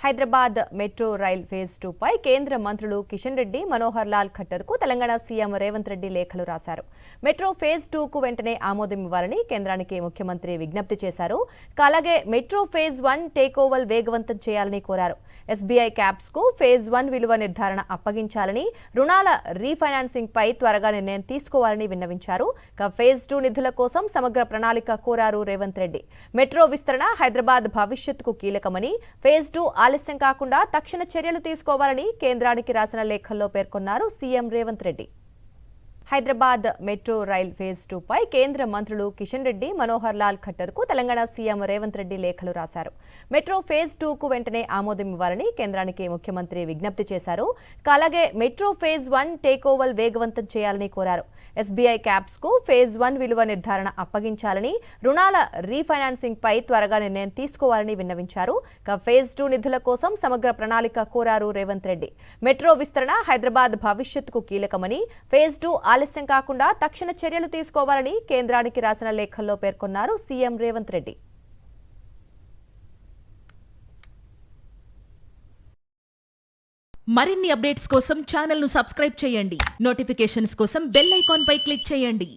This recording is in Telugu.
హైదరాబాద్ మెట్రో రైల్ ఫేజ్ 2 పై కేంద్ర మంత్రులు కిషన్ రెడ్డి, మనోహర్ లాల్ ఖట్టర్ కు తెలంగాణ సీఎం రేవంత్ రెడ్డి లేఖలు రాశారు. మెట్రో ఫేజ్ 2 కు వెంటనే ఆమోదం ఇవ్వాలని కేంద్రానికి ముఖ్యమంత్రి విజ్ఞప్తి చేశారు. అలాగే మెట్రో ఫేజ్ 1 టేక్ ఓవర్ వేగవంతం చేయాలని కోరారు. ఎస్బీఐ క్యాప్స్ కు ఫేజ్ 1 విలువ నిర్ధారణ అప్పగించాలని, రుణాల రీఫైనాన్సింగ్ పై త్వరగా నిర్ణయం తీసుకోవాలని విన్నవించారు. ఫేజ్ 2 నిధుల కోసం సమగ్ర ప్రణాళిక కోరారు రేవంత్ రెడ్డి. మెట్రో విస్తరణ హైదరాబాద్ భవిష్యత్తుకు కీలకమని, ఫేజ్ 2 ఆలస్యం కాకుండా తక్షణ చర్యలు తీసుకోవాలని కేంద్రానికి రాసిన లేఖల్లో పేర్కొన్నారు CM Revanth Reddy. Hyderabad metro rail phase 2 పై కేంద్ర మంత్రులు కిషన్ రెడ్డి, మనోహర్ లాల్ ఖట్టర్ కు తెలంగాణ సీఎం రేవంత్ రెడ్డి లేఖలు రాశారు. మెట్రో ఫేజ్ 2 కు వెంటనే ఆమోదం ఇవ్వాలని కేంద్రానికి ముఖ్యమంత్రి విజ్ఞప్తి చేశారు. అలాగే మెట్రో ఫేజ్ 1 టేక్ ఓవర్ వేగవంతం చేయాలని కోరారు. ఎస్బీఐ క్యాప్స్ కు ఫేజ్ 1 విలువ నిర్ధారణ అప్పగించాలని, రుణాల రీఫైనాన్సింగ్ పై త్వరగా నిర్ణయం తీసుకోవాలని విన్నవించారు. ఫేజ్ 2 నిధుల కోసం సమగ్ర ప్రణాళిక కోరారు రేవంత్ రెడ్డి. మెట్రో విస్తరణ హైదరాబాద్ భవిష్యత్తుకు కీలకమని, ఫేజ్ 2 ఆలస్యం కాకుండా తక్షణ చర్యలు తీసుకోవాలని కేంద్రానికి రాసిన లేఖల్లో పేర్కొన్నారు సీఎం రేవంత్ రెడ్డి. మరిన్ని అప్డేట్స్ కోసం ఛానల్ ను సబ్స్క్రైబ్ చేయండి. నోటిఫికేషన్స్ కోసం బెల్ ఐకాన్ పై క్లిక్ చేయండి.